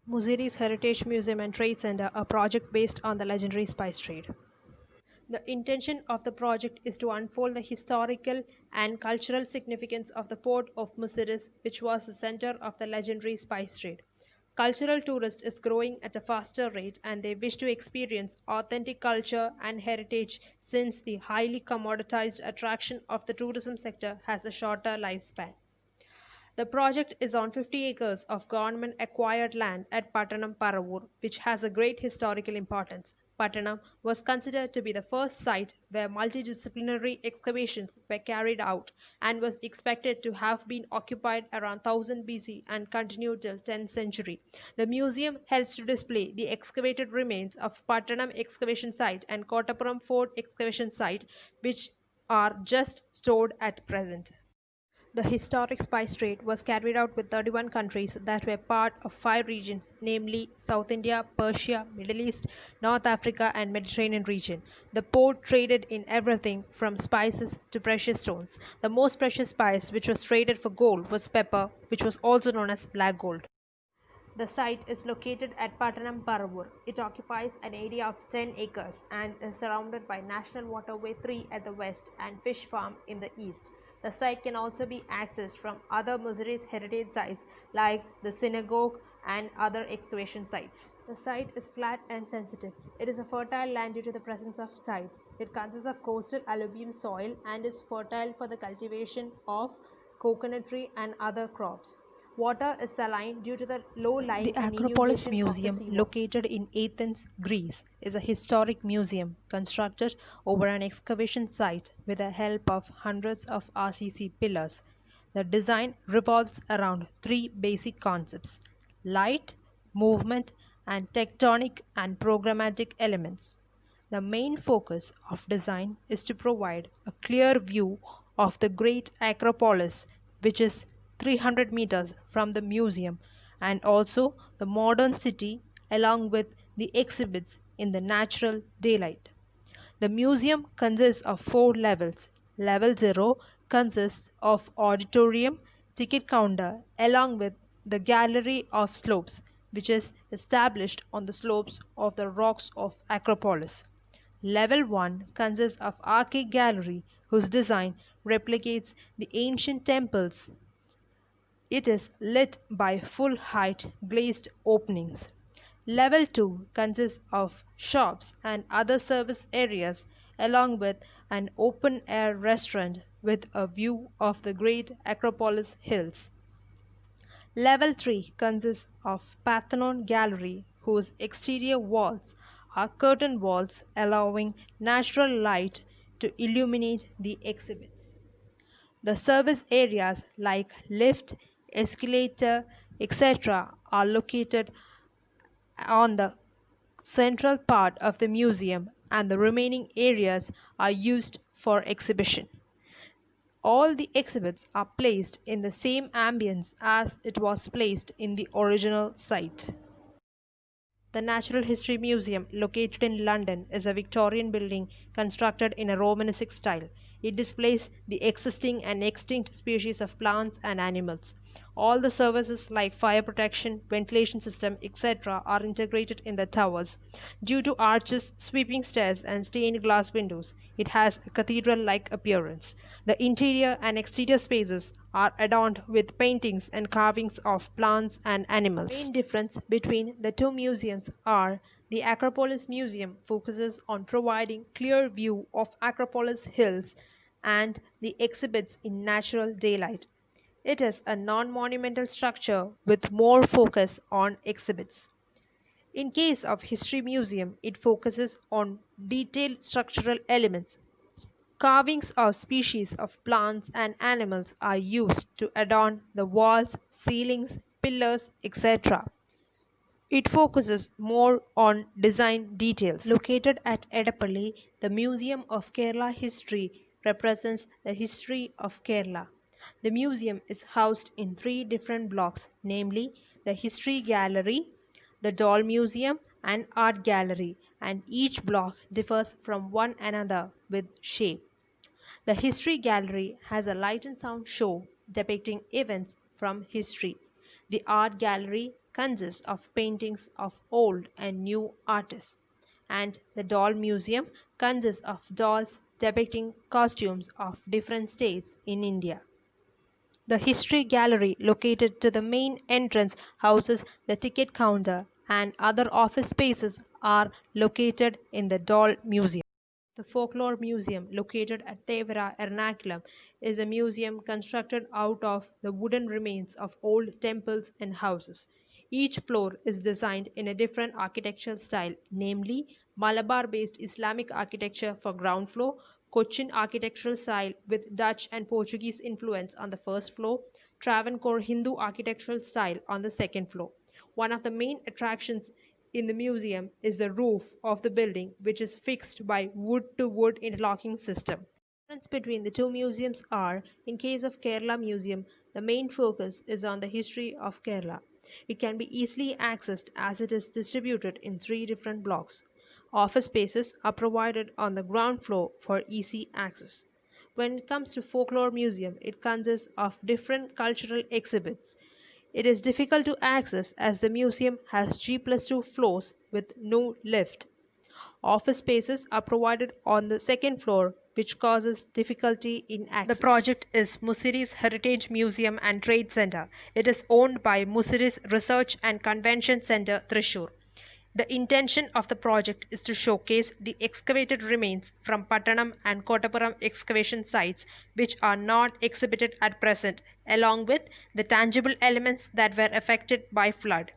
MUZIRIS Heritage Museum and Trade Center, a project based on the legendary spice trade. The intention of the project is to unfold the historical and cultural significance of the port of MUZIRIS, which was the center of the legendary spice trade. Cultural tourism is growing at a faster rate and they wish to experience authentic culture and heritage since the highly commoditized attraction of the tourism sector has a shorter lifespan. The project is on 50 acres of government acquired land at Pattanam Paravur, which has a great historical importance. Pattanam was considered to be the first site where multidisciplinary excavations were carried out and was expected to have been occupied around 1000 BC and continued till 10th century. The museum helps to display the excavated remains of Pattanam excavation site and Kottapuram fort excavation site, which are just stored at present. The historic spice trade was carried out with 31 countries that were part of 5 regions, namely South India, Persia, Middle East, North Africa, and Mediterranean region. The port traded in everything from spices to precious stones. The most precious spice which was traded for gold was pepper, which was also known as black gold. The site is located at Pattanam Paravur. It occupies an area of 10 acres and is surrounded by National Waterway 3 at the west and Fish Farm in the east. The site can also be accessed from other MUZIRIS heritage sites like the synagogue and other excavation sites. The site is flat and sensitive. It is a fertile land due to the presence of tides. It consists of coastal alluvium soil and is fertile for the cultivation of coconut tree and other crops. Water is saline due to the low lying The and Acropolis inundation of the Museum, seawater. located in Athens, Greece, is a historic museum constructed over an excavation site with the help of hundreds of RCC pillars. The design revolves around three basic concepts: light, movement, and tectonic and programmatic elements. The main focus of design is to provide a clear view of the Great Acropolis, which is 300 meters from the museum, and also the modern city along with the exhibits in the natural daylight. The museum consists of 4 levels. Level 0 consists of auditorium, ticket counter, along with the gallery of slopes, which is established on the slopes of the rocks of Acropolis. Level 1 consists of arcade gallery, whose design replicates the ancient temples. It is lit by full-height glazed openings. Level 2 consists of shops and other service areas along with an open-air restaurant with a view of the great Acropolis hills. Level 3 consists of Parthenon Gallery, whose exterior walls are curtain walls allowing natural light to illuminate the exhibits. The service areas like lift, escalator, etc. are located on the central part of the museum and the remaining areas are used for exhibition. All the exhibits are placed in the same ambience as it was placed in the original site. The Natural History Museum, located in London, is a Victorian building constructed in a Romanesque style. It displays the existing and extinct species of plants and animals. All the services like fire protection, ventilation system, etc. are integrated in the towers. Due to arches, sweeping stairs, and stained glass windows, it has a cathedral-like appearance. The interior and exterior spaces are adorned with paintings and carvings of plants and animals. The main difference between the two museums are the Acropolis Museum focuses on providing clear view of Acropolis hills and the exhibits in natural daylight. It is a non-monumental structure with more focus on exhibits. In case of History Museum, it focuses on detailed structural elements. Carvings of species of plants and animals are used to adorn the walls, ceilings, pillars, etc. It focuses more on design details. Located at Edapalli, the Museum of Kerala History represents the history of Kerala. The museum is housed in 3 different blocks, namely the History Gallery, the Doll Museum, and Art Gallery, and each block differs from one another with shape. The History Gallery has a light and sound show depicting events from history. The Art Gallery consists of paintings of old and new artists, and the Doll Museum consists of dolls depicting costumes of different states in India. The History Gallery, located to the main entrance, houses the ticket counter, and other office spaces are located in the Doll Museum. The Folklore Museum, located at Tevara, Ernakulam, is a museum constructed out of the wooden remains of old temples and houses. Each floor is designed in a different architectural style, namely Malabar based Islamic architecture for ground floor, Cochin architectural style with Dutch and Portuguese influence on the first floor, Travancore Hindu architectural style on the second floor. One of the main attractions in the museum is the roof of the building, which is fixed by wood to wood interlocking system. The difference between the two museums are, in case of Kerala Museum, the main focus is on the history of Kerala. It can be easily accessed as it is distributed in three different blocks. Office spaces are provided on the ground floor for easy access. When it comes to Folklore Museum, it consists of different cultural exhibits. It is difficult to access as the museum has G+2 floors with no lift. Office spaces are provided on the second floor, which causes difficulty in access. The project is MUZIRIS Heritage Museum and Trade Center. It is owned by MUZIRIS Research and Convention Center, Thrissur. The intention of the project is to showcase the excavated remains from Pattanam and Kottapuram excavation sites, which are not exhibited at present, along with the tangible elements that were affected by flood.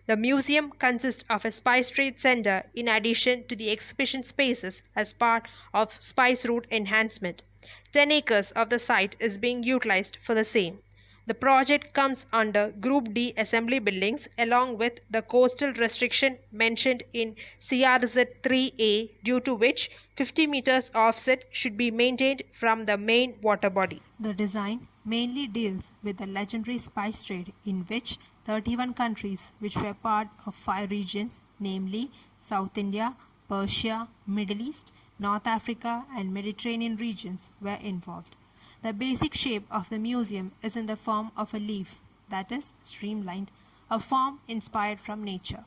The museum consists of a spice trade center in addition to the exhibition spaces as part of spice route enhancement. 10 acres of the site is being utilized for the same. The project comes under Group D assembly buildings along with the coastal restriction mentioned in CRZ 3A, due to which 50 meters offset should be maintained from the main water body. The design mainly deals with the legendary spice trade, in which 31 countries, which were part of 5 regions, namely South India, Persia, Middle East, North Africa and Mediterranean regions, were involved. The basic shape of the museum is in the form of a leaf, that is, streamlined, a form inspired from nature.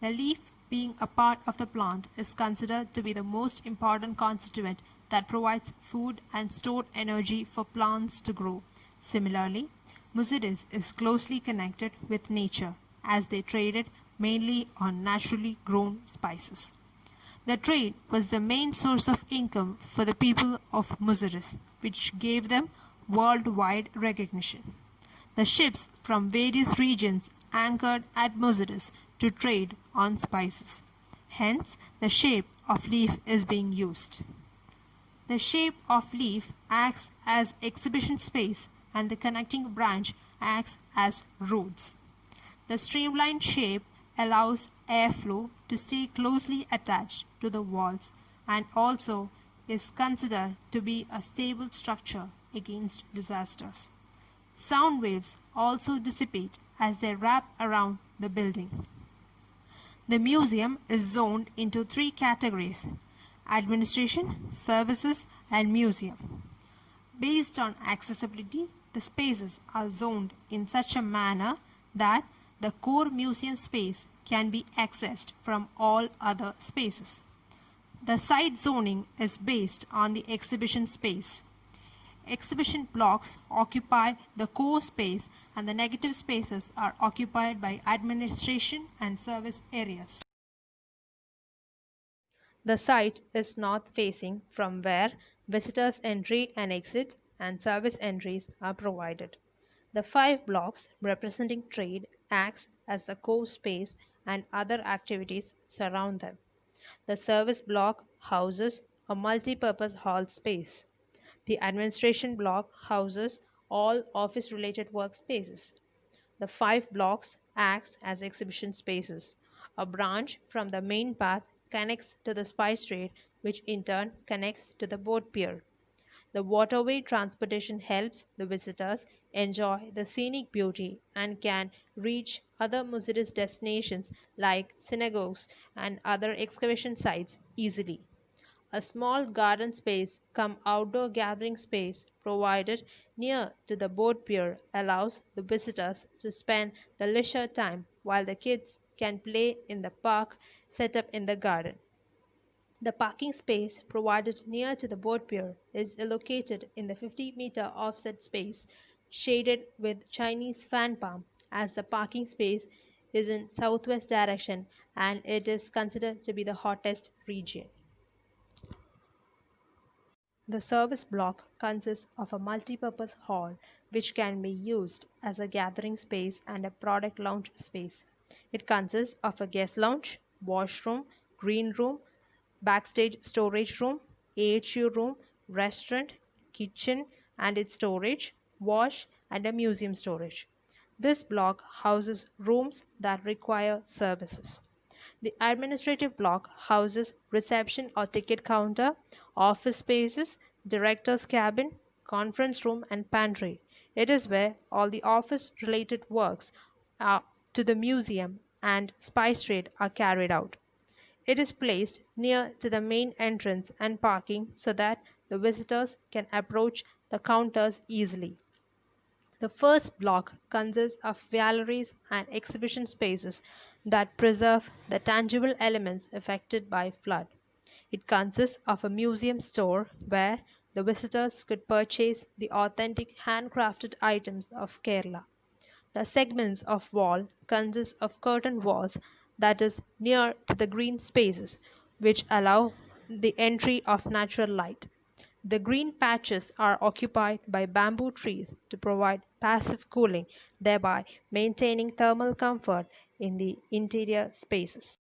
The leaf, being a part of the plant, is considered to be the most important constituent that provides food and stored energy for plants to grow. Similarly, MUZIRIS is closely connected with nature, as they traded mainly on naturally grown spices. The trade was the main source of income for the people of MUZIRIS, which gave them worldwide recognition. The ships from various regions anchored at MUZIRIS to trade on spices. Hence, the shape of leaf is being used. The shape of leaf acts as exhibition space and the connecting branch acts as roads. The streamlined shape allows airflow to stay closely attached to the walls and also is considered to be a stable structure against disasters. Sound waves also dissipate as they wrap around the building. The museum is zoned into 3 categories: administration, services, and museum. Based on accessibility, the spaces are zoned in such a manner that the core museum space can be accessed from all other spaces. The site zoning is based on the exhibition space. Exhibition blocks occupy the core space and the negative spaces are occupied by administration and service areas. The site is north facing, from where visitors entry and exit and service entries are provided. The 5 blocks representing trade acts as the core space and other activities surround them. The service block houses a multi-purpose hall space. The administration block houses all office-related workspaces. The 5 blocks acts as exhibition spaces. A branch from the main path connects to the spice trade, which in turn connects to the boat pier. The waterway transportation helps the visitors enjoy the scenic beauty and can reach other MUZIRIS destinations like synagogues and other excavation sites easily. A small garden space cum outdoor gathering space provided near to the boat pier allows the visitors to spend the leisure time while the kids can play in the park set up in the garden. The parking space provided near to the boat pier is located in the 50-meter offset space shaded with Chinese fan palm as the parking space is in southwest direction and it is considered to be the hottest region. The service block consists of a multipurpose hall which can be used as a gathering space and a product lounge space. It consists of a guest lounge, washroom, green room, backstage storage room, AHU room, restaurant, kitchen and its storage, wash, and a museum storage. This block houses rooms that require services. The administrative block houses reception or ticket counter, office spaces, director's cabin, conference room, and pantry. It is where all the office related works to the museum and spice trade are carried out. It is placed near to the main entrance and parking so that the visitors can approach the counters easily. The first block consists of galleries and exhibition spaces that preserve the tangible elements affected by flood. It consists of a museum store where the visitors could purchase the authentic handcrafted items of Kerala. The segments of wall consist of curtain walls that is near to the green spaces which allow the entry of natural light. The green patches are occupied by bamboo trees to provide passive cooling, thereby maintaining thermal comfort in the interior spaces.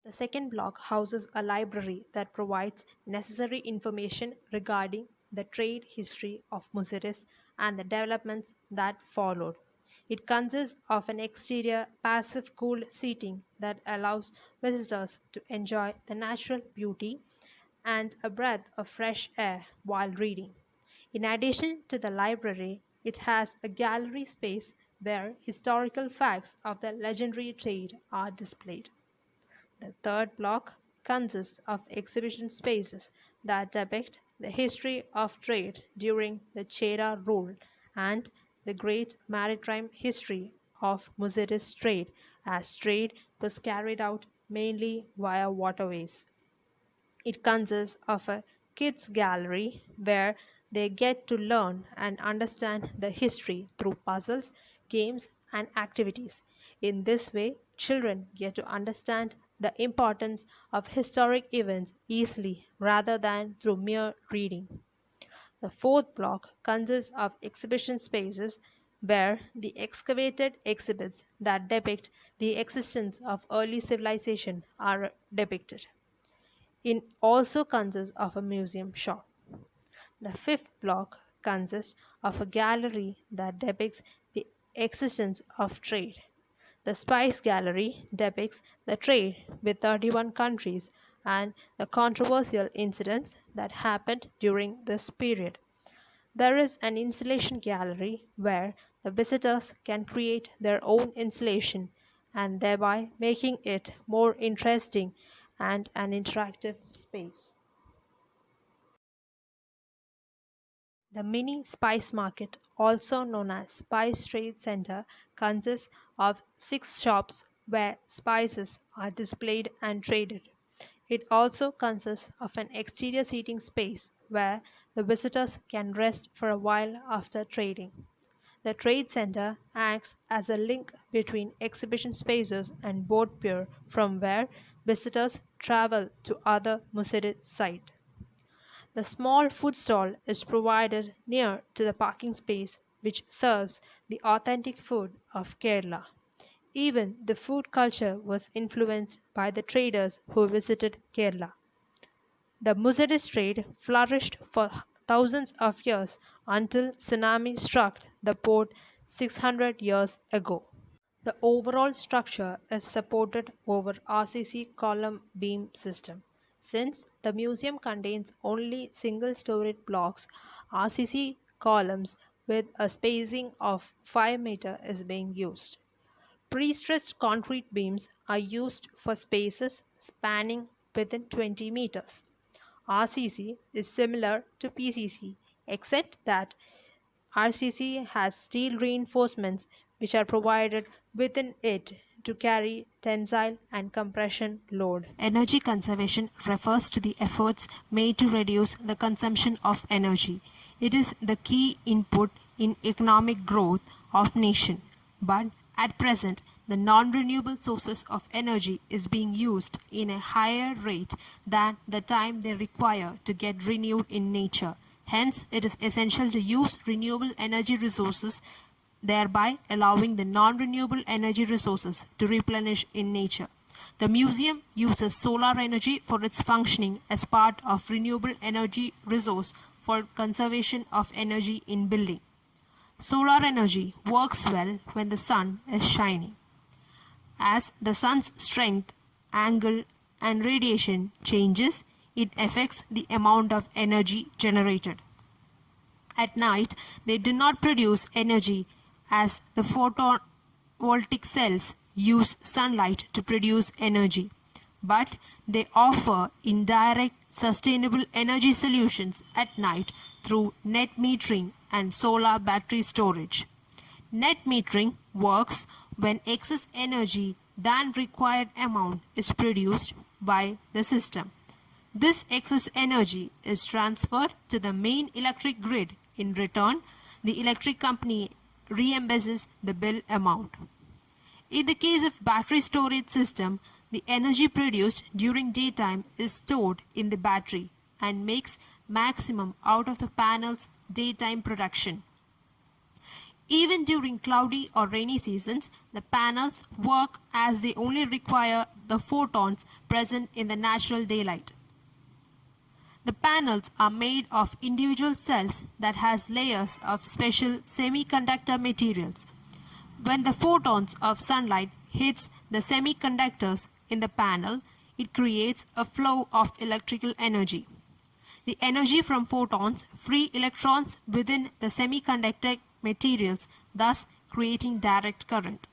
The second block houses a library that provides necessary information regarding the trade history of MUZIRIS and the developments that followed. It consists of an exterior passive cool seating that allows visitors to enjoy the natural beauty and a breath of fresh air while reading. In addition to the library, it has a gallery space where historical facts of the legendary trade are displayed. The third block consists of exhibition spaces that depict the history of trade during the Chera rule and the great maritime history of Muziris trade, as trade was carried out mainly via waterways. It consists of a kids gallery where they get to learn and understand the history through puzzles, games, and activities. In this way, children get to understand the importance of historic events easily rather than through mere reading. The fourth block consists of exhibition spaces where the excavated exhibits that depict the existence of early civilization are depicted. It also consists of a museum shop. The fifth block consists of a gallery that depicts the existence of trade. The Spice Gallery depicts the trade with 31 countries and the controversial incidents that happened during this period. There is an installation gallery where the visitors can create their own installation and thereby making it more interesting and an interactive space. The mini spice market, also known as Spice Trade Center, consists of 6 shops where spices are displayed and traded. It also consists of an exterior seating space where the visitors can rest for a while after trading. The trade center acts as a link between exhibition spaces and boat pier from where visitors travel to other Muziris sites. The small food stall is provided near to the parking space which serves the authentic food of Kerala. Even the food culture was influenced by the traders who visited Kerala. The Muziris trade flourished for thousands of years until tsunami struck the port 600 years ago. The overall structure is supported over RCC column beam system. Since the museum contains only single-storied blocks, RCC columns with a spacing of 5 meter is being used. Pre-stressed concrete beams are used for spaces spanning within 20 meters. RCC is similar to PCC, except that RCC has steel reinforcements which are provided within it to carry tensile and compression load. Energy conservation refers to the efforts made to reduce the consumption of energy. It is the key input in economic growth of nation. But at present, the non-renewable sources of energy is being used in a higher rate than the time they require to get renewed in nature. Hence, it is essential to use renewable energy resources, thereby allowing the non-renewable energy resources to replenish in nature. The museum uses solar energy for its functioning as part of renewable energy resource for conservation of energy in building. Solar energy works well when the sun is shining. As the sun's strength, angle, and radiation changes, it affects the amount of energy generated. At night, they do not produce energy as the photovoltaic cells use sunlight to produce energy, but they offer indirect sustainable energy solutions at night through net metering and solar battery storage. Net metering works when excess energy than required amount is produced by the system. This excess energy is transferred to the main electric grid. In return, the electric company reimburses the bill amount. In the case of battery storage system, the energy produced during daytime is stored in the battery and makes maximum out of the panel's daytime production. Even during cloudy or rainy seasons, the panels work as they only require the photons present in the natural daylight. The panels are made of individual cells that has layers of special semiconductor materials. When the photons of sunlight hits the semiconductors in the panel, it creates a flow of electrical energy. The energy from photons free electrons within the semiconductor materials, thus creating direct current.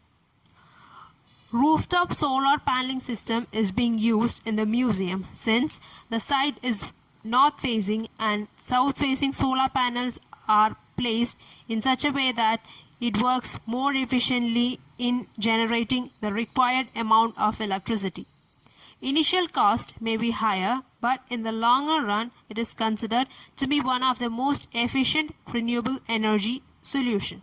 Rooftop solar paneling system is being used in the museum since the site is north facing and south facing solar panels are placed in such a way that it works more efficiently in generating the required amount of electricity. Initial cost may be higher, but in the longer run it is considered to be one of the most efficient renewable energy solution.